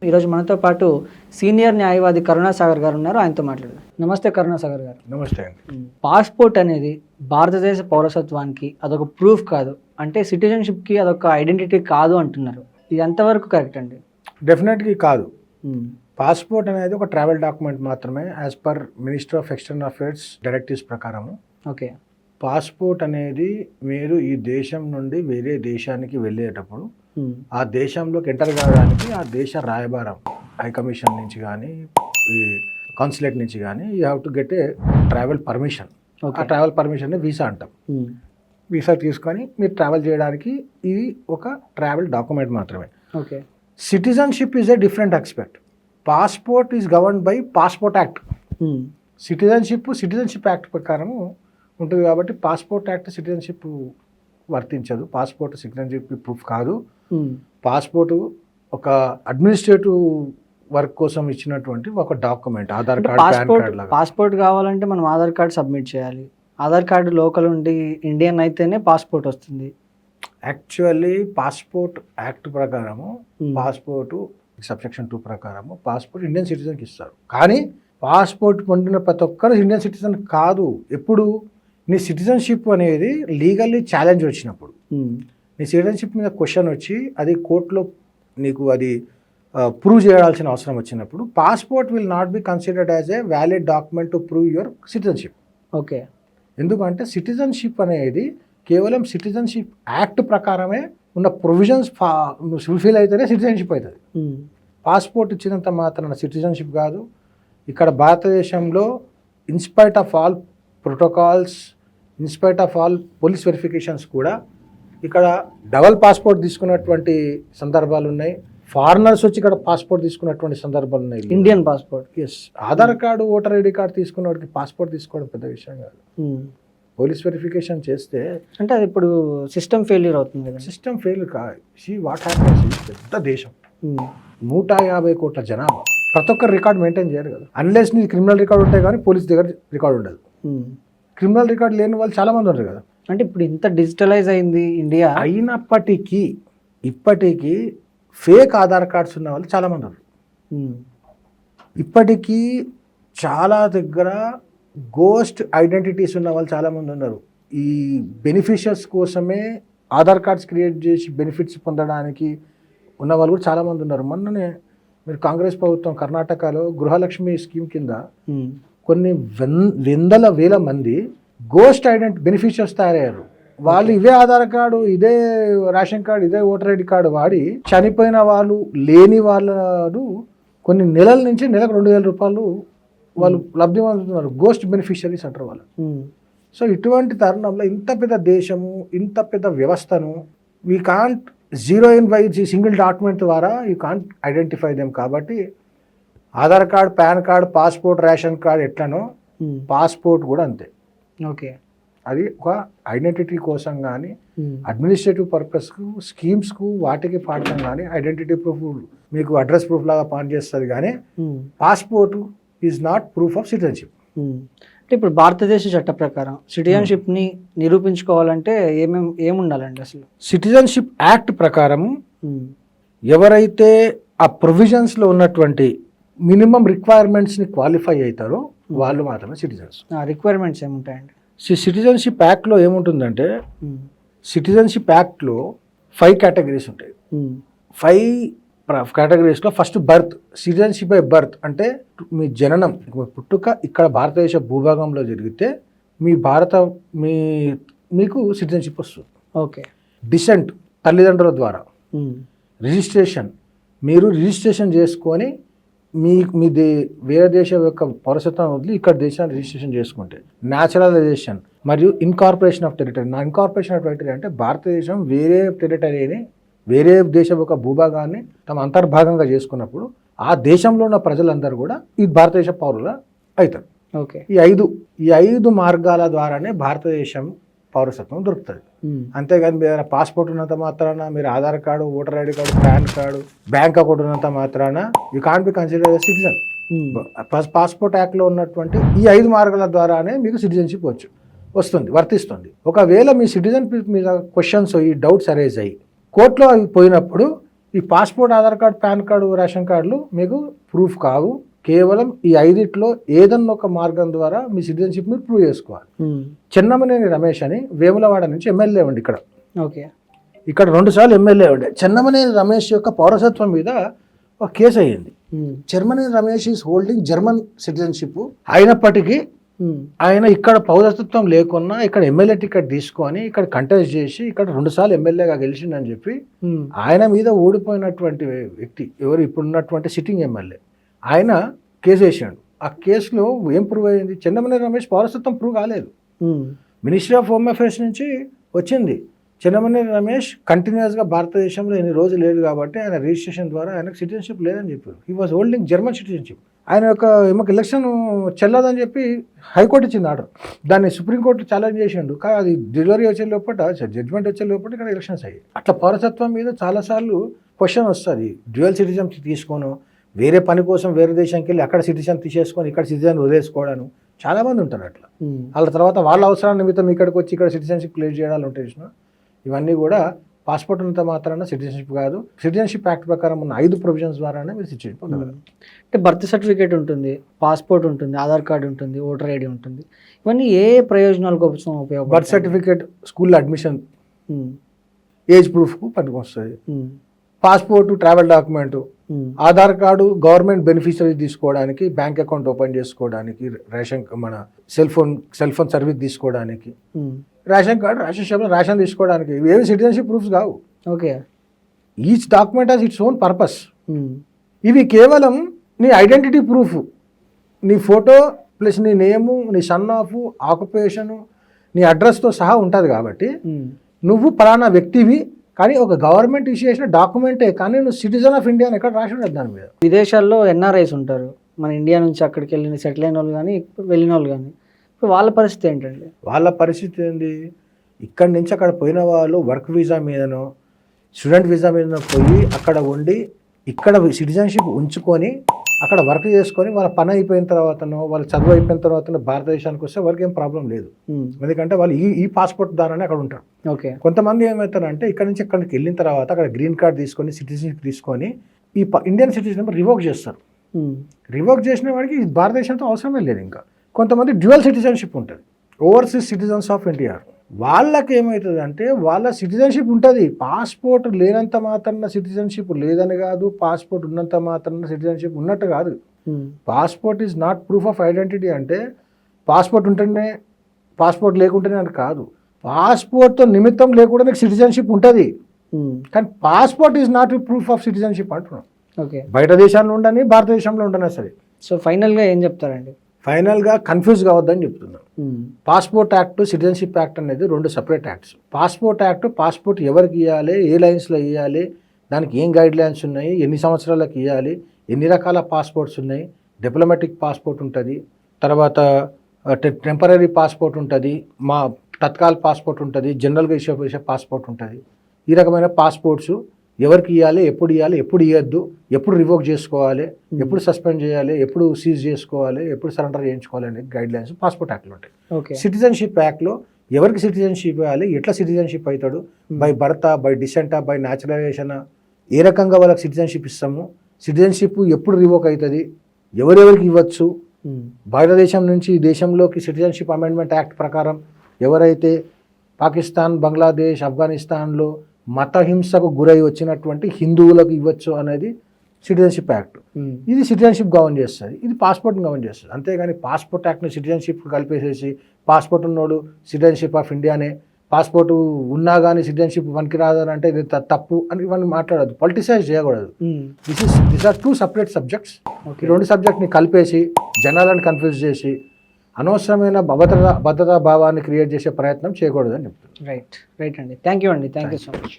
ఈరోజు మనతో పాటు సీనియర్ న్యాయవాది కరుణాసాగర్ గారు ఉన్నారు. ఆయనతో మాట్లాడదాం. నమస్తే కరుణాసాగర్ గారు. నమస్తే అండి. పాస్పోర్ట్ అనేది భారతదేశ పౌరసత్వానికి అదొక ప్రూఫ్ కాదు, అంటే సిటిజన్షిప్కి అదొక ఐడెంటిటీ కాదు అంటున్నారు. ఇది ఎంతవరకు కరెక్ట్ అండి? డెఫినెట్గా కాదు. పాస్పోర్ట్ అనేది ఒక ట్రావెల్ డాక్యుమెంట్ మాత్రమే as per minister of external affairs directives ప్రకారము. ఓకే. పాస్పోర్ట్ అనేది మీరు ఈ దేశం నుండి వేరే దేశానికి వెళ్ళేటప్పుడు ఆ దేశంలోకి ఎంటర్ కావడానికి ఆ దేశ రాయబారం హై కమిషన్ నుంచి కానీ ఈ కాన్సులేట్ నుంచి కానీ you have to get a travel permission. ఆ ట్రావెల్ పర్మిషన్ వీసా అంటాం. వీసా తీసుకొని మీరు ట్రావెల్ చేయడానికి ఇది ఒక ట్రావెల్ డాక్యుమెంట్ మాత్రమే. Okay. Citizenship is a different aspect. Passport is governed by passport act. Citizenship act ప్రకారము ఉంటుంది కాబట్టి పాస్పోర్ట్ యాక్ట్ సిటిజన్షిప్ వర్తించదు. పాస్పోర్ట్ సిటిజన్షిప్ ప్రూఫ్ కాదు. పాస్పోర్ట్ ఒక అడ్మినిస్ట్రేటివ్ వర్క్ కోసం ఇచ్చినటువంటి ఒక document. Aadhaar card, pan card లాగా. పాస్పోర్ట్ కావాలంటే మనం ఆధార్ కార్డ్ సబ్మిట్ చేయాలి. ఆధార్ కార్డు లోకల్ ఉండి ఇండియన్ అయితేనే పాస్పోర్ట్ వస్తుంది. యాక్చువల్లీ పాస్పోర్ట్ యాక్ట్ ప్రకారము పాస్పోర్టు సబ్సెక్షన్ 2 ప్రకారము పాస్పోర్ట్ ఇండియన్ సిటిజన్కి ఇస్తారు. కానీ పాస్పోర్ట్ పొందిన ప్రతి ఒక్కరు ఇండియన్ సిటిజన్ కాదు. ఎప్పుడు నీ సిటిజన్షిప్ అనేది లీగల్లీ ఛాలెంజ్ వచ్చినప్పుడు, నీ సిటిజన్షిప్ మీద క్వశ్చన్ వచ్చి అది కోర్టులో నీకు అది ప్రూవ్ చేయాల్సిన అవసరం వచ్చినప్పుడు passport will not be considered as a valid document to prove your citizenship. Okay. ఎందుకంటే సిటిజన్షిప్ అనేది కేవలం సిటిజన్షిప్ యాక్ట్ ప్రకారమే ఉన్న ప్రొవిజన్స్ ఫుల్ఫిల్ అయితేనే సిటిజన్షిప్ అవుతుంది. పాస్పోర్ట్ ఇచ్చినంత మాత్రాన సిటిజన్షిప్ కాదు. ఇక్కడ భారతదేశంలో in spite of all protocols, in spite of all police verifications కూడా ఇక్కడ డబల్ పాస్పోర్ట్ తీసుకున్నటువంటి సందర్భాలు ఉన్నాయి. ఫారినర్స్ వచ్చి ఇక్కడ పాస్పోర్ట్ తీసుకున్నటువంటి సందర్భాలు ఉన్నాయి. Indian passport. Yes. Aadhaar card, voter ID card తీసుకున్న వాడికి పాస్పోర్ట్ తీసుకోవడం పెద్ద విషయం కాదు. పోలీస్ వెరిఫికేషన్ చేస్తే అంటే అది ఇప్పుడు సిస్టమ్ ఫెయిల్యూర్ అవుతుంది కదా. సిస్టమ్ ఫెయిల్ కాదు. వాట్ హ్యాపెన్స్, పెద్ద దేశం, 150 కోట్ల జనాభా, ప్రతి ఒక్కరు రికార్డ్ మెయింటైన్ చేయరు కదా. అన్లెస్ నీ క్రిమినల్ రికార్డ్ ఉంటాయి కానీ పోలీస్ దగ్గర రికార్డ్ ఉండదు. క్రిమినల్ రికార్డ్ లేని వాళ్ళు చాలా మంది ఉన్నారు కదా. అంటే ఇప్పుడు ఇంత డిజిటలైజ్ అయింది ఇండియా అయినప్పటికీ ఇప్పటికీ ఫేక్ ఆధార్ కార్డ్స్ ఉన్న వాళ్ళు చాలా మంది ఉన్నారు. ఇప్పటికీ చాలా దగ్గర గోస్ట్ ఐడెంటిటీస్ ఉన్న వాళ్ళు చాలామంది ఉన్నారు. ఈ బెనిఫిషియర్స్ కోసమే ఆధార్ కార్డ్స్ క్రియేట్ చేసి బెనిఫిట్స్ పొందడానికి ఉన్న వాళ్ళు కూడా చాలామంది ఉన్నారు. మొన్ననే మీరు కాంగ్రెస్ ప్రభుత్వం కర్ణాటకలో గృహలక్ష్మి స్కీమ్ కింద కొన్ని వందల వేల మంది గోస్ట్ బెనిఫిషియర్స్ తయారయ్యారు. వాళ్ళు ఇదే ఆధార్ కార్డు, ఇదే రేషన్ కార్డు, ఇదే ఓటర్ ఐడి కార్డు వాడి చనిపోయిన వాళ్ళు, లేని వాళ్ళు కొన్ని నెలల నుంచి నెలకు 2,000 రూపాయలు వాళ్ళు లబ్ధి పొందుతున్నారు. గోస్ట్ బెనిఫిషియరీస్ అంటారు వాళ్ళు. సో ఇటువంటి తరుణంలో ఇంత పెద్ద దేశము, ఇంత పెద్ద వ్యవస్థను we can't zero in by single document ద్వారా యూ కాంట్ ఐడెంటిఫై దెమ్. కాబట్టి Aadhaar card, pan card, passport, ration card ఎట్లనో పాస్పోర్ట్ కూడా అంతే. ఓకే. అది ఒక ఐడెంటిటీ కోసం కానీ అడ్మినిస్ట్రేటివ్ పర్పస్కు, స్కీమ్స్కు, వాటికి పాడటం కానీ ఐడెంటిటీ ప్రూఫ్ మీకు అడ్రస్ ప్రూఫ్ లాగా పనిచేస్తుంది. కానీ passport is not proof of citizenship. అంటే ఇప్పుడు భారతదేశ చట్ట ప్రకారం సిటిజన్షిప్ని నిరూపించుకోవాలంటే ఏముండాలండి అసలు? సిటిజన్షిప్ యాక్ట్ ప్రకారం ఎవరైతే ఆ ప్రొవిజన్స్లో ఉన్నటువంటి మినిమం రిక్వైర్మెంట్స్ని క్వాలిఫై అవుతారో వాళ్ళు మాత్రమే సిటిజన్స్. రిక్వైర్మెంట్స్ ఏముంటాయండి? సిటిజన్షిప్ యాక్ట్లో ఏముంటుందంటే సిటిజన్షిప్ యాక్ట్లో 5 కేటగిరీస్ ఉంటాయి. 5 కేటగిరీస్లో first birth. Citizenship by birth అంటే మీ జననం, పుట్టుక ఇక్కడ భారతదేశ భూభాగంలో జరిగితే మీకు సిటిజన్షిప్ వస్తుంది. ఓకే. డిసెంట్ తల్లిదండ్రుల ద్వారా. రిజిస్ట్రేషన్, మీరు రిజిస్ట్రేషన్ చేసుకొని వేరే దేశం యొక్క పౌరసత్వం వదిలి ఇక్కడ దేశాన్ని రిజిస్ట్రేషన్ చేసుకుంటే. న్యాచురలైజేషన్ మరియు incorporation of territory. Incorporation of territory అంటే భారతదేశం వేరే టెరిటరీని, వేరే దేశం యొక్క భూభాగాన్ని తమ అంతర్భాగంగా చేసుకున్నప్పుడు ఆ దేశంలో ఉన్న ప్రజలందరూ కూడా ఈ భారతదేశ పౌరుల అవుతారు. ఓకే. ఈ ఐదు మార్గాల ద్వారానే భారతదేశం పౌరసత్వం దొరుకుతుంది. అంతేగాని మీ దగ్గర పాస్పోర్ట్ ఉన్నంత మాత్రాన, మీరు Aadhaar card, voter ID card, pan card, bank account ఉన్నంత మాత్రాన you can't be considered as citizen. Passport యాక్ట్లో ఉన్నటువంటి ఈ 5 మార్గాల ద్వారానే మీకు సిటిజన్షిప్ వర్తిస్తుంది. ఒకవేళ మీ సిటిజన్ మీద క్వశ్చన్స్, ఈ డౌట్స్ అరైజ్ అయ్యి కోర్టులో అవి పోయినప్పుడు ఈ passport, Aadhaar card, pan card, ration కార్డులు మీకు ప్రూఫ్ కావు. కేవలం ఈ 5 ఏదన్నా ఒక మార్గం ద్వారా మీ సిటిజన్షిప్ మీరు ప్రూవ్ చేసుకోవాలి. చెన్నమనేని రమేష్ అని వేములవాడ నుంచి ఎమ్మెల్యే ఉండి ఇక్కడ 2 సార్లు ఎమ్మెల్యే ఉండే. చెన్నమనేని రమేష్ యొక్క పౌరసత్వం మీద ఒక కేసు అయ్యింది. Chennamaneni Ramesh is holding German citizenship అయినప్పటికీ ఆయన ఇక్కడ పౌరసత్వం లేకున్నా ఇక్కడ ఎమ్మెల్యే టికెట్ తీసుకొని ఇక్కడ కంటెస్ట్ చేసి ఇక్కడ 2 సార్లు ఎమ్మెల్యేగా గెలిచిందని చెప్పి ఆయన మీద ఓడిపోయినటువంటి వ్యక్తి ఎవరు ఇప్పుడున్నటువంటి సిట్టింగ్ ఎమ్మెల్యే ఆయన కేసు వేసాడు. ఆ కేసులో ఏం ప్రూవ్ అయ్యింది? చెన్నమనేని రమేష్ పౌరసత్వం ప్రూవ్ కాలేదు. మినిస్ట్రీ ఆఫ్ హోమ్ అఫేర్స్ నుంచి వచ్చింది చెన్నమనేని రమేష్ కంటిన్యూస్గా భారతదేశంలో ఎన్ని రోజులు లేదు కాబట్టి ఆయన రిజిస్ట్రేషన్ ద్వారా ఆయనకు సిటిజన్షిప్ లేదని చెప్పారు. He was holding German citizenship. ఆయన యొక్క ఏమో ఎలక్షన్ చెల్లదని చెప్పి హైకోర్టు ఇచ్చింది ఆర్డర్. దాన్ని సుప్రీంకోర్టు ఛాలెంజ్ చేసిండు. కానీ అది డెలివరీ వచ్చే లోపల జడ్జ్మెంట్ వచ్చే లోపల ఇక్కడ ఎలక్షన్స్ అయ్యాయి. అట్లా పౌరసత్వం మీద చాలాసార్లు క్వశ్చన్ వస్తుంది. డ్యూయల్ సిటిజన్ తీసుకోను, వేరే పని కోసం వేరే దేశానికి వెళ్ళి అక్కడ సిటిజన్ తీసేసుకొని ఇక్కడ సిటిజన్ వదిలేసుకోవడం చాలామంది ఉంటారు. అట్లా వాళ్ళ తర్వాత వాళ్ళ అవసరాల నిమిత్తం ఇక్కడికి వచ్చి ఇక్కడ సిటిజన్షిప్ క్లియర్ చేయడాలు ఉంటాయి. ఇవన్నీ కూడా పాస్పోర్ట్ ఉన్నంత మాత్రాన సిటిజన్షిప్ కాదు. సిటిజన్షిప్ యాక్ట్ ప్రకారం ఉన్న 5 ప్రొవిజన్స్ ద్వారానే మీరు సిటిజన్షిప్ పొందగలరు. అంటే బర్త్ సర్టిఫికేట్ ఉంటుంది, పాస్పోర్ట్ ఉంటుంది, ఆధార్ కార్డు ఉంటుంది, ఓటర్ ఐడి ఉంటుంది. ఇవన్నీ ఏ ప్రయోజనాల కోసం ఉపయోగపడతాయి? Birth certificate school admission, age ప్రూఫ్కు పనికొస్తుంది. Passport travel document, Aadhaar card government beneficiary తీసుకోవడానికి, బ్యాంక్ అకౌంట్ ఓపెన్ చేసుకోవడానికి, రేషన్ మన సెల్ ఫోన్ సర్వీస్ తీసుకోవడానికి, రేషన్ కార్డు రేషన్ షాప్లో రేషన్ తీసుకోవడానికి. ఇవేవి సిటిజన్షిప్ ప్రూఫ్స్ కావు. Okay. Each document has its own purpose. ఇవి కేవలం నీ ఐడెంటిటీ ప్రూఫ్, నీ ఫోటో ప్లస్ నీ నేము, నీ సన్ ఆఫ్, ఆక్యుపేషను, నీ అడ్రస్తో సహా ఉంటుంది. కాబట్టి నువ్వు పలానా వ్యక్తివి, కానీ ఒక గవర్నమెంట్ ఇష్యూ చేసిన డాక్యుమెంటే, కానీ నువ్వు సిటిజన్ ఆఫ్ ఇండియా అని ఎక్కడ రాసి ఉండదు దాని మీద. విదేశాల్లో ఎన్ఆర్ఐస్ ఉంటారు, మన ఇండియా నుంచి అక్కడికి వెళ్ళిన సెటిల్ అయిన వాళ్ళు కానీ వెళ్ళిన వాళ్ళు కానీ, ఇప్పుడు వాళ్ళ పరిస్థితి ఏంటండి? వాళ్ళ పరిస్థితి ఏంది? ఇక్కడి నుంచి అక్కడ పోయిన వాళ్ళు వర్క్ వీసా మీదనో స్టూడెంట్ వీసా మీదనో పోయి అక్కడ ఉండి ఇక్కడ సిటిజన్షిప్ ఉంచుకొని అక్కడ వర్క్ చేసుకొని వాళ్ళ పని అయిపోయిన తర్వాతనో వాళ్ళ చదువు అయిపోయిన తర్వాత భారతదేశానికి వస్తే వాళ్ళకి ఏం ప్రాబ్లం లేదు. ఎందుకంటే వాళ్ళు ఈ పాస్పోర్ట్ ద్వారానే అక్కడ ఉంటారు. ఓకే. కొంతమంది ఏమవుతారంటే ఇక్కడ నుంచి అక్కడికి వెళ్ళిన తర్వాత అక్కడ గ్రీన్ కార్డ్ తీసుకొని సిటిజన్షిప్ తీసుకొని ఈ ఇండియన్ సిటిజన్ రివోక్ చేస్తారు. రివోక్ చేసిన వాడికి భారతదేశంతో అవసరమే లేదు. ఇంకా కొంతమంది డ్యూయల్ సిటిజన్షిప్ ఉంటుంది, ఓవర్సీస్ సిటిజన్స్ ఆఫ్ ఇండియా. వాళ్ళకి ఏమవుతుంది అంటే వాళ్ళ సిటిజన్షిప్ ఉంటుంది. పాస్పోర్ట్ లేనంత మాత్రాన సిటిజన్షిప్ లేదని కాదు, పాస్పోర్ట్ ఉన్నంత మాత్రాన సిటిజన్షిప్ ఉన్నట్టు కాదు. Passport is not proof of identity. అంటే పాస్పోర్ట్ ఉంటేనే పాస్పోర్ట్ లేకుంటేనే అని కాదు. పాస్పోర్ట్తో నిమిత్తం లేకుండా నీకు సిటిజన్షిప్ ఉంటుంది, కానీ passport is not proof of citizenship అంటున్నాం. ఓకే. బయట దేశాల్లో ఉండని భారతదేశంలో ఉండనా సరే. సో ఫైనల్గా ఏం చెప్తారండి? ఫైనల్గా కన్ఫ్యూజ్ కావద్దని చెప్తున్నాను. పాస్పోర్ట్ యాక్ట్, సిటిజన్షిప్ యాక్ట్ అనేది 2 separate acts. Passport act passport ఎవరికి ఇవ్వాలి, ఏ లైన్స్లో ఇవ్వాలి, దానికి ఏం గైడ్ లైన్స్ ఉన్నాయి, ఎన్ని సంవత్సరాలకు ఇవ్వాలి, ఎన్ని రకాల పాస్పోర్ట్స్ ఉన్నాయి. డిప్లొమాటిక్ పాస్పోర్ట్ ఉంటుంది, తర్వాత టెంపరీ పాస్పోర్ట్ ఉంటుంది, మా తత్కాల్ పాస్పోర్ట్ ఉంటుంది, జనరల్గా ఇష్యూ చేసే పాస్పోర్ట్ ఉంటుంది. ఈ రకమైన పాస్పోర్ట్స్ ఎవరికి ఇవ్వాలి, ఎప్పుడు ఇవ్వాలి, ఎప్పుడు ఇవ్వద్దు, ఎప్పుడు రివోక్ చేసుకోవాలి, ఎప్పుడు సస్పెండ్ చేయాలి, ఎప్పుడు సీజ్ చేసుకోవాలి, ఎప్పుడు సరెండర్ చేయించుకోవాలి అనే గైడ్ లైన్స్ పాస్పోర్ట్ యాక్ట్లో ఉంటాయి. సిటిజన్షిప్ యాక్ట్లో ఎవరికి సిటిజన్షిప్ ఇవ్వాలి, ఎట్లా సిటిజన్షిప్ అవుతాడు, by birth, by descent, by naturalization, ఏ రకంగా వాళ్ళకి సిటిజన్షిప్ ఇస్తాము, సిటిజన్షిప్ ఎప్పుడు రివోక్ అవుతుంది, ఎవరెవరికి ఇవ్వచ్చు, భారతదేశం నుంచి ఈ దేశంలోకి సిటిజన్షిప్ అమెండ్మెంట్ యాక్ట్ ప్రకారం ఎవరైతే పాకిస్తాన్, బంగ్లాదేశ్, ఆఫ్ఘనిస్తాన్లో మత హింసకు గురై వచ్చినటువంటి హిందువులకు ఇవ్వచ్చు అనేది సిటిజన్షిప్ యాక్ట్. ఇది సిటిజన్షిప్ గవర్న్ చేస్తుంది, ఇది పాస్పోర్ట్ని గవర్న్ చేస్తుంది. అంతేగాని పాస్పోర్ట్ యాక్ట్ని సిటిజన్షిప్ కలిపేసేసి పాస్పోర్ట్ ఉన్నోడు సిటిజన్షిప్ ఆఫ్ ఇండియానే, పాస్పోర్ట్ ఉన్నా కానీ సిటిజన్షిప్ పనికి రాదని అంటే ఇది తప్పు అని ఇవన్నీ మాట్లాడద్దు, పొలిటిసైజ్ చేయకూడదు. This are 2 separate subjects. ఈ 2 సబ్జెక్ట్ని కలిపేసి జనాలను కన్ఫ్యూజ్ చేసి అనవసరమైన భద్రతా భావాన్ని క్రియేట్ చేసే ప్రయత్నం చేయకూడదని చెప్తాను. రైట్ అండి. Thank you so much.